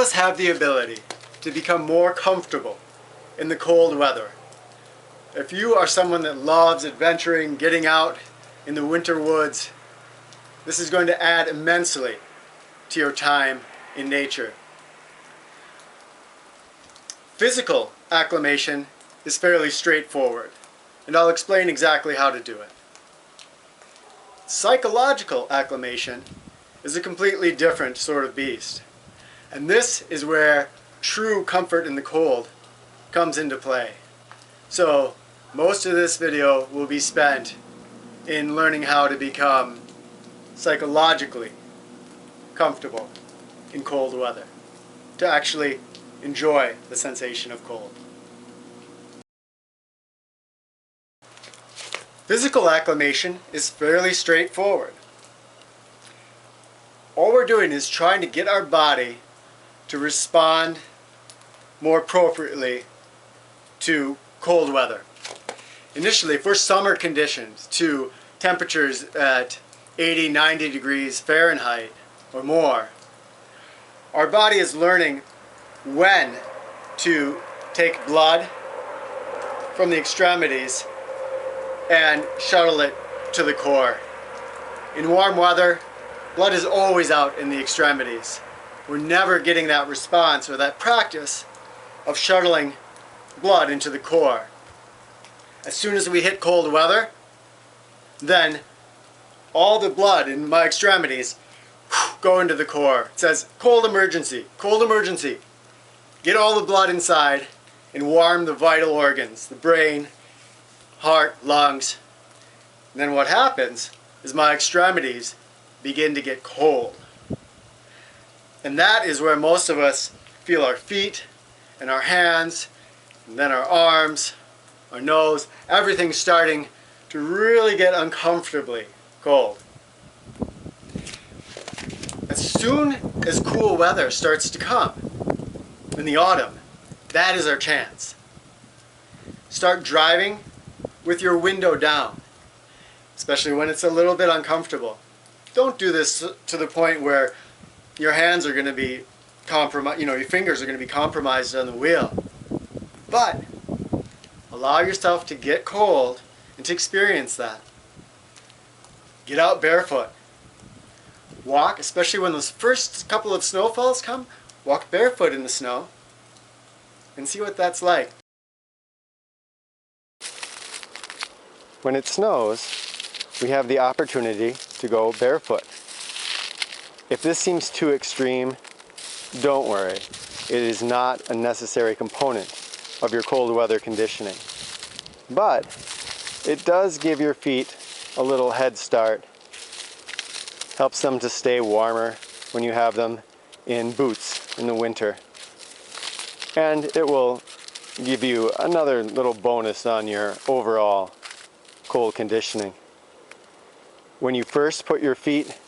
us have the ability to become more comfortable in the cold weather. If you are someone that loves adventuring, getting out in the winter woods, this is going to add immensely to your time in nature. Physical acclimation is fairly straightforward, and I'll explain exactly how to do it. Psychological acclimation is a completely different sort of beast, and this is where true comfort in the cold comes into play. So most of this video will be spent in learning how to become psychologically comfortable in cold weather, to actually enjoy the sensation of cold. Physical acclimation is fairly straightforward. All we're doing is trying to get our body to respond more appropriately to cold weather. Initially, if we're summer conditioned to temperatures at 80, 90 degrees Fahrenheit or more, our body is learning when to take blood from the extremities and shuttle it to the core. In warm weather, blood is always out in the extremities. We're never getting that response or that practice of shuttling blood into the core. As soon as we hit cold weather, then all the blood in my extremities go into the core. It says, cold emergency, cold emergency. Get all the blood inside and warm the vital organs, the brain, heart, lungs. And then what happens is my extremities begin to get cold. And that is where most of us feel our feet and our hands, and then our arms, our nose, everything's starting to really get uncomfortably cold. As soon as cool weather starts to come in the autumn, that is our chance. Start driving with your window down, especially when it's a little bit uncomfortable. Don't do this to the point where your hands are going to be compromised, your fingers are going to be compromised on the wheel. But allow yourself to get cold and to experience that. Get out barefoot. Walk, especially when those first couple of snowfalls come, walk barefoot in the snow and see what that's like. When it snows, we have the opportunity to go barefoot. If this seems too extreme, don't worry. It is not a necessary component of your cold weather conditioning. But it does give your feet a little head start. Helps them to stay warmer when you have them in boots in the winter. And it will give you another little bonus on your overall cold conditioning. When you first put your feet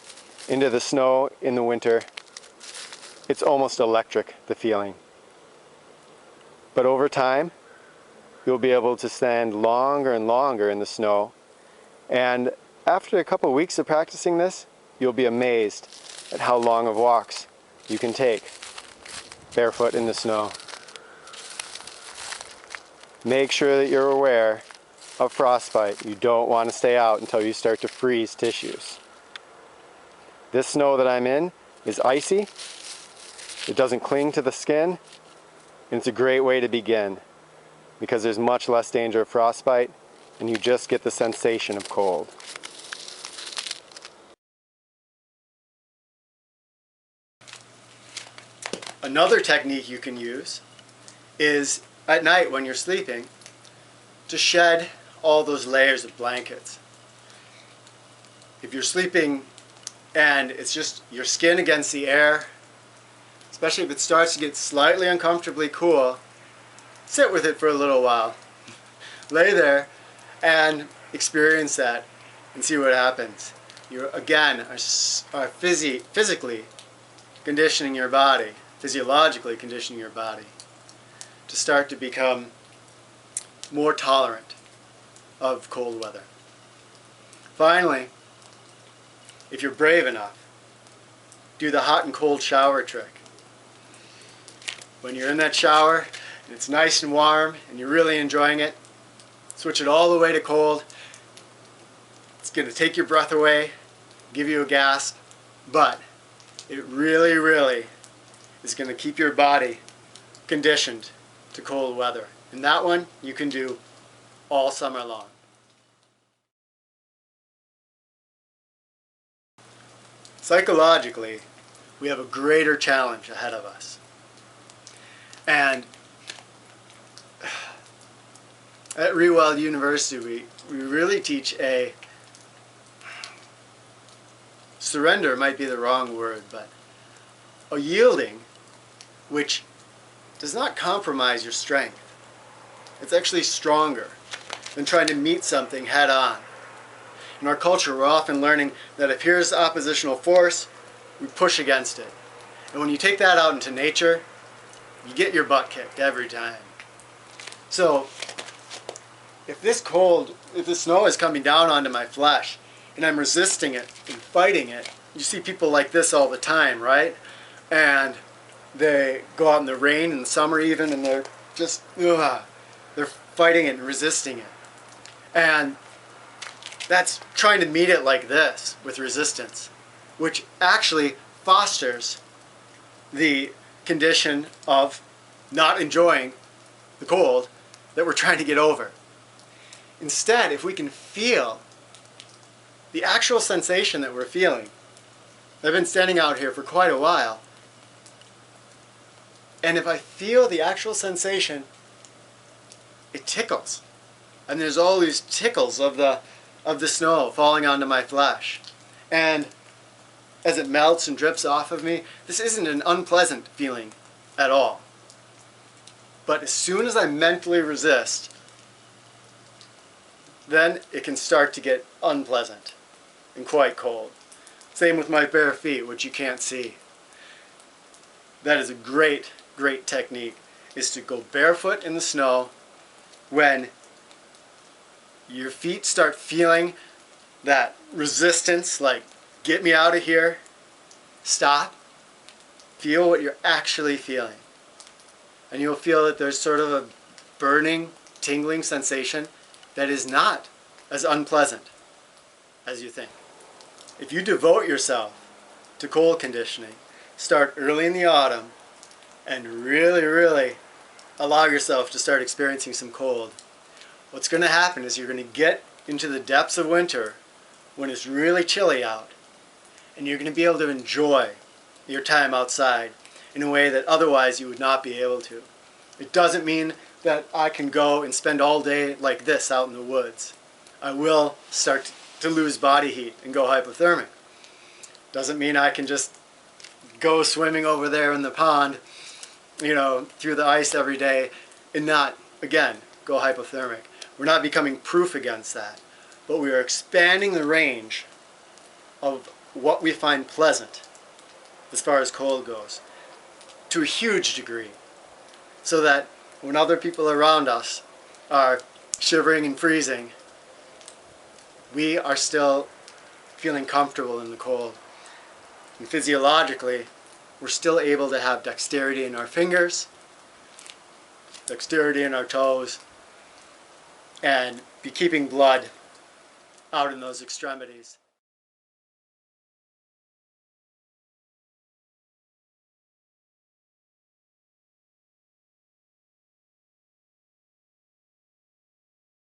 into the snow in the winter, it's almost electric, the feeling. But over time, you'll be able to stand longer and longer in the snow. And after a couple of weeks of practicing this, you'll be amazed at how long of walks you can take barefoot in the snow. Make sure that you're aware of frostbite. You don't want to stay out until you start to freeze tissues. This snow that I'm in is icy. It doesn't cling to the skin, and it's a great way to begin because there's much less danger of frostbite and you just get the sensation of cold. Another technique you can use is at night when you're sleeping to shed all those layers of blankets. If you're sleeping and it's just your skin against the air, especially if it starts to get slightly uncomfortably cool, sit with it for a little while. Lay there and experience that and see what happens. You again are physically conditioning your body, physiologically conditioning your body to start to become more tolerant of cold weather. Finally, if you're brave enough, do the hot and cold shower trick. when you're in that shower and it's nice and warm and you're really enjoying it, switch it all the way to cold. It's going to take your breath away, give you a gasp, but it really, really is going to keep your body conditioned to cold weather. And that one you can do all summer long. Psychologically, we have a greater challenge ahead of us. And at Reweld University, we really teach surrender might be the wrong word, but a yielding which does not compromise your strength. It's actually stronger than trying to meet something head on. In our culture, we're often learning that if here's oppositional force, we push against it. And when you take that out into nature, you get your butt kicked every time. So, if the snow is coming down onto my flesh, and I'm resisting it and fighting it, you see people like this all the time, right? And they go out in the rain in the summer even, and they're just, they're fighting it and resisting it. And that's trying to meet it like this, with resistance, which actually fosters the condition of not enjoying the cold that we're trying to get over. Instead, if we can feel the actual sensation that we're feeling, I've been standing out here for quite a while, and if I feel the actual sensation, it tickles. And there's all these tickles of the snow falling onto my flesh. And as it melts and drips off of me, this isn't an unpleasant feeling at all. But as soon as I mentally resist, then it can start to get unpleasant and quite cold. Same with my bare feet, which you can't see. That is a great, great technique, is to go barefoot in the snow when your feet start feeling that resistance, like, get me out of here. Stop. Feel what you're actually feeling. And you'll feel that there's sort of a burning, tingling sensation that is not as unpleasant as you think. If you devote yourself to cold conditioning, start early in the autumn, and really, really allow yourself to start experiencing some cold, what's going to happen is you're going to get into the depths of winter when it's really chilly out, and you're going to be able to enjoy your time outside in a way that otherwise you would not be able to. It doesn't mean that I can go and spend all day like this out in the woods. I will start to lose body heat and go hypothermic. Doesn't mean I can just go swimming over there in the pond, through the ice every day and not, again, go hypothermic. We're not becoming proof against that, but we are expanding the range of what we find pleasant as far as cold goes to a huge degree, so that when other people around us are shivering and freezing, we are still feeling comfortable in the cold. And physiologically, we're still able to have dexterity in our fingers, dexterity in our toes, and be keeping blood out in those extremities.